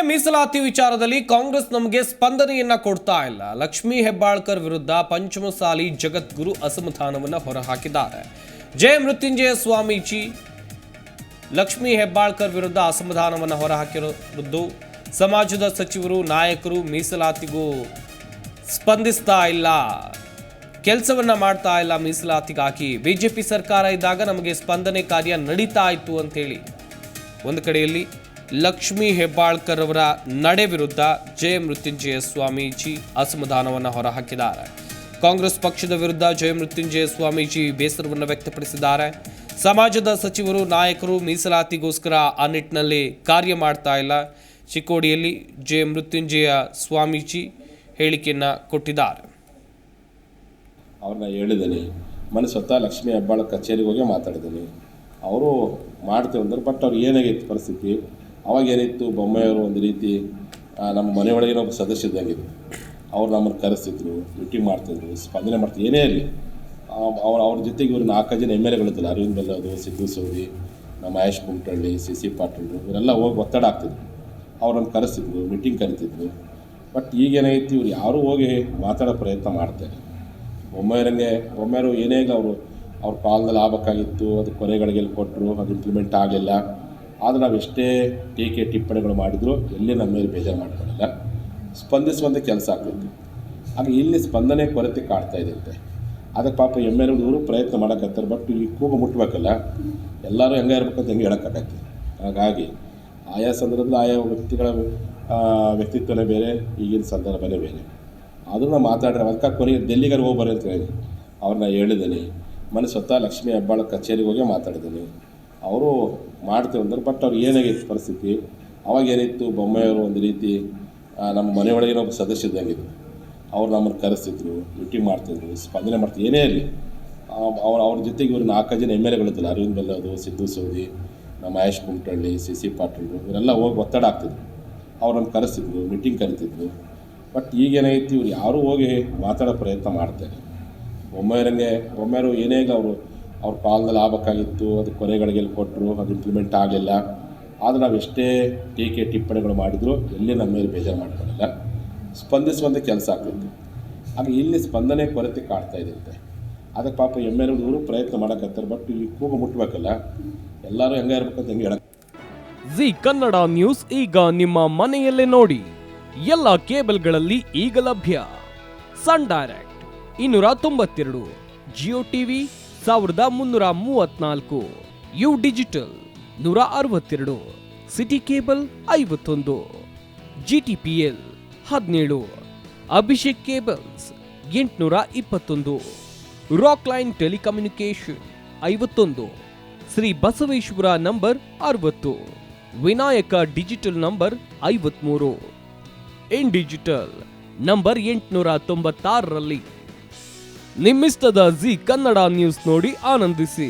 ಮೀಸಲಾತಿ ವಿಚಾರದಲ್ಲಿ ಕಾಂಗ್ರೆಸ್ ನಮಗೆ ಸ್ಪಂದನೆಯನ್ನ ಕೊಡ್ತಾ ಇಲ್ಲ. ಲಕ್ಷ್ಮೀ ಹೆಬ್ಬಾಳ್ಕರ್ ವಿರುದ್ಧ ಪಂಚಮಸಾಲಿ ಜಗದ್ಗುರು ಅಸಮಾಧಾನವನ್ನು ಹೊರಹಾಕಿದ್ದಾರೆ. ಜಯ ಮೃತ್ಯುಂಜಯ ಸ್ವಾಮೀಜಿ ಲಕ್ಷ್ಮೀ ಹೆಬ್ಬಾಳ್ಕರ್ ವಿರುದ್ಧ ಅಸಮಾಧಾನವನ್ನು ಹೊರಹಾಕಿರುವುದು ಸಮಾಜದ ಸಚಿವರು ನಾಯಕರು ಮೀಸಲಾತಿಗೂ ಸ್ಪಂದಿಸ್ತಾ ಇಲ್ಲ, ಕೆಲಸವನ್ನ ಮಾಡ್ತಾ ಇಲ್ಲ. ಮೀಸಲಾತಿಗಾಗಿ ಬಿಜೆಪಿ ಸರ್ಕಾರ ಇದ್ದಾಗ ನಮಗೆ ಸ್ಪಂದನೆ ಕಾರ್ಯ ನಡೀತಾ ಇತ್ತು ಅಂತೇಳಿ ಒಂದು ಕಡೆಯಲ್ಲಿ ಲಕ್ಷ್ಮೀ ಹೆಬ್ಬಾಳ್ಕರ್ ಅವರ ನಡೆ ವಿರುದ್ಧ ಜಯ ಮೃತ್ಯುಂಜಯ ಸ್ವಾಮೀಜಿ ಅಸಮಾಧಾನವನ್ನು ಹೊರಹಾಕಿದ್ದಾರೆ. ಕಾಂಗ್ರೆಸ್ ಪಕ್ಷದ ವಿರುದ್ಧ ಜಯ ಮೃತ್ಯುಂಜಯ ಸ್ವಾಮೀಜಿ ಬೇಸರವನ್ನು ವ್ಯಕ್ತಪಡಿಸಿದ್ದಾರೆ. ಸಮಾಜದ ಸಚಿವರು ನಾಯಕರು ಮೀಸಲಾತಿಗೋಸ್ಕರ ಆ ನಿಟ್ಟಿನಲ್ಲಿ ಕಾರ್ಯ ಮಾಡ್ತಾ ಇಲ್ಲ. ಚಿಕ್ಕೋಡಿಯಲ್ಲಿ ಜಯ ಮೃತ್ಯುಂಜಯ ಸ್ವಾಮೀಜಿ ಹೇಳಿಕೆಯನ್ನು ಕೊಟ್ಟಿದ್ದಾರೆ. ಅವ್ರನ್ನ ಹೇಳಿದ್ದೀನಿ, ಮನೆ ಸ್ವತಃ ಲಕ್ಷ್ಮೀ ಹೆಬ್ಬಾಳ್ಕರ್ ಕಚೇರಿಗೆ ಹೋಗಿ ಮಾತಾಡಿದ್ದೀನಿ. ಅವರು ಮಾಡ್ತೇವೆ ಅಂದ್ರೆ ಬಟ್ ಅವ್ರು ಏನಾಗಿತ್ತು ಪರಿಸ್ಥಿತಿ, ಅವಾಗ ಏನಿತ್ತು, ಬೊಮ್ಮೆಯವರು ಒಂದು ರೀತಿ ನಮ್ಮ ಮನೆಯೊಳಗಿನ ಒಬ್ಬ ಸದಸ್ಯ ಇದ್ದಂಗಿದ್ರು. ಅವ್ರು ನಮ್ಮನ್ನು ಕರೆಸ್ತಿದ್ರು, ಮೀಟಿಂಗ್ ಮಾಡ್ತಿದ್ರು, ಸ್ಪಂದನೆ ಮಾಡ್ತಿದ್ರು. ಏನೇ ಇರಲಿ ಅವ್ರ ಜೊತೆಗೆ ಇವರು 4 ಜನ MLAಗಳಿದ್ದರು. ಅರವಿಂದ್ ಬೆಲ್ಲದು, ಸಿದ್ದು ಸೌದಿ, ನಮ್ಮ ಮಹೇಶ್ ಕುಮಟಳ್ಳಿ, CC ಪಾಟೀಲ್, ಇವರೆಲ್ಲ ಹೋಗಿ ಒತ್ತಡ ಆಗ್ತಿದ್ರು. ಅವ್ರು ನಮ್ಮ ಕರೆಸ್ತಿದ್ರು, ಮೀಟಿಂಗ್ ಕರಿತಿದ್ರು. ಬಟ್ ಈಗೇನಾಗಿತ್ತು, ಇವ್ರು ಯಾರೂ ಹೋಗಿ ಮಾತಾಡೋ ಪ್ರಯತ್ನ ಮಾಡ್ತಾರೆ. ಬೊಮ್ಮೆಯವರು ಏನೇ ಅವ್ರ ಕಾಲದಲ್ಲಿ ಆಗಬೇಕಾಗಿತ್ತು, ಅದು ಕೊನೆಗಳಿಗೆಲ್ಲಿ ಕೊಟ್ಟರು, ಅದು ಇಂಪ್ಲಿಮೆಂಟ್ ಆಗಲಿಲ್ಲ. ಆದರೆ ನಾವು ಎಷ್ಟೇ ಟೀಕೆ ಟಿಪ್ಪಣಿಗಳು ಮಾಡಿದರೂ ಎಲ್ಲಿ ನಮ್ಮ ಮೇಲೆ ಬೇಜಾರು ಮಾಡ್ಕೊಳ್ಳಿಲ್ಲ, ಸ್ಪಂದಿಸುವಂಥ ಕೆಲಸ ಆಗ್ತಿತ್ತು. ಆಗ ಇಲ್ಲಿ ಸ್ಪಂದನೆ ಕೊರತೆ ಕಾಡ್ತಾ ಇದೆಯಂತೆ. ಅದಕ್ಕೆ ಪಾಪ MLAಗಳು ಪ್ರಯತ್ನ ಮಾಡೋಕ್ಕತ್ತಾರೆ. ಬಟ್ ಈ ಕೂಗು ಮುಟ್ಬೇಕಲ್ಲ, ಎಲ್ಲರೂ ಹೆಂಗೆ ಇರ್ಬೇಕಂತ ಹೆಂಗೆ ಹೇಳೋಕ್ಕಾಗತ್ತೆ. ಹಾಗಾಗಿ ಆಯಾ ಸಂದರ್ಭದಲ್ಲಿ ಆಯಾ ವ್ಯಕ್ತಿಗಳ ವ್ಯಕ್ತಿತ್ವನೇ ಬೇರೆ, ಈಗಿನ ಸಂದರ್ಭನೇ ಬೇರೆ. ಅದನ್ನು ಮಾತಾಡಿದ್ರೆ ಅದಕ್ಕೆ ಕೊನೆಗೆ ಡೆಲ್ಲಿಗಾರ ಹೋಗ್ಬಾರೆ ಅಂತ ಹೇಳಿ ಅವ್ರನ್ನ ಹೇಳಿದ್ದೀನಿ. ಮನೆ ಸ್ವತಃ ಲಕ್ಷ್ಮೀ ಹೆಬ್ಬಾಳ್ಕರ್ ಕಚೇರಿಗೆ ಹೋಗಿ ಮಾತಾಡಿದ್ದೀನಿ. ಅವರು ಮಾಡ್ತೇವೆ ಅಂದ್ರೆ ಬಟ್ ಅವ್ರು ಏನಾಗಿತ್ತು ಪರಿಸ್ಥಿತಿ, ಅವಾಗ ಏನಿತ್ತು, ಬೊಮ್ಮೆಯವರು ಒಂದು ರೀತಿ ನಮ್ಮ ಮನೆಯೊಳಗಿನ ಒಬ್ಬ ಸದಸ್ಯ ಇದ್ದಂಗಿದ್ರು. ಅವ್ರು ನಮ್ಮನ್ನು ಕರೆಸ್ತಿದ್ರು, ಮೀಟಿಂಗ್ ಮಾಡ್ತಿದ್ರು, ಸ್ಪಂದನೆ ಮಾಡ್ತಿದ್ರು. ಏನೇ ಇರಲಿ ಅವ್ರ ಜೊತೆಗೆ ಇವರು 4 ಜನ MLAಗಳಿದ್ದರು. ಅರವಿಂದ್ ಬೆಲ್ಲದು, ಸಿದ್ದು ಸೌದಿ, ನಮ್ಮ ಮಹೇಶ್ ಕುಮಟಳ್ಳಿ, CC ಪಾಟೀಲ್, ಇವರೆಲ್ಲ ಹೋಗಿ ಒತ್ತಡ ಆಗ್ತಿದ್ರು. ಅವ್ರು ನಮ್ಮ ಕರೆಸ್ತಿದ್ರು, ಮೀಟಿಂಗ್ ಕರಿತಿದ್ರು. ಬಟ್ ಈಗೇನಾಗಿತ್ತು, ಇವ್ರು ಯಾರೂ ಹೋಗಿ ಮಾತಾಡೋ ಪ್ರಯತ್ನ ಮಾಡ್ತಾರೆ. ಬೊಮ್ಮೆಯವರು ಏನೇ ಅವ್ರ ಕಾಲದಲ್ಲಿ ಆಗಬೇಕಾಗಿತ್ತು, ಅದು ಕೊನೆಗಳಿಗೆಲ್ಲಿ ಕೊಟ್ಟರು, ಅದು ಇಂಪ್ಲಿಮೆಂಟ್ ಆಗಲಿಲ್ಲ. ಆದರೆ ನಾವು ಎಷ್ಟೇ ಟೀಕೆ ಟಿಪ್ಪಣಿಗಳು ಮಾಡಿದರೂ ಎಲ್ಲಿ ನಮ್ಮ ಮೇಲೆ ಬೇಜಾರು ಮಾಡ್ಕೊಳ್ಳಿಲ್ಲ, ಸ್ಪಂದಿಸುವಂಥ ಕೆಲಸ ಆಗ್ತಿತ್ತು. ಆಗ ಇಲ್ಲಿ ಸ್ಪಂದನೆ ಕೊರತೆ ಕಾಡ್ತಾ ಇದೆಯಂತೆ. ಅದಕ್ಕೆ ಪಾಪ MLAಗಳು ಪ್ರಯತ್ನ ಮಾಡೋಕ್ಕತ್ತಾರೆ. ಬಟ್ ಈ ಕೂಗು ಮುಟ್ಬೇಕಲ್ಲ, ಎಲ್ಲರೂ ಹೆಂಗೆ ಇರ್ಬೇಕಂತ ಹೆಂಗೆ ಹೇಳಕ್ಕೆ. ಜಿ ಕನ್ನಡ ನ್ಯೂಸ್ ಈಗ ನಿಮ್ಮ ಮನೆಯಲ್ಲೇ ನೋಡಿ. ಎಲ್ಲ ಕೇಬಲ್ಗಳಲ್ಲಿ ಈಗ ಲಭ್ಯ. Sun Direct 292, Jio TV 1334, U digital 162, city cable 51, GTPL 17, Abhishek cables 821, rock line telecommunication 51, Shri Basaveshwara number 60, Vinayaka digital number 53, in digital number 896ರಲ್ಲಿ. ನಿಮ್ಮಿಸ್ತದ ಜಿ ಕನ್ನಡ ನ್ಯೂಸ್ ನೋಡಿ ಆನಂದಿಸಿ.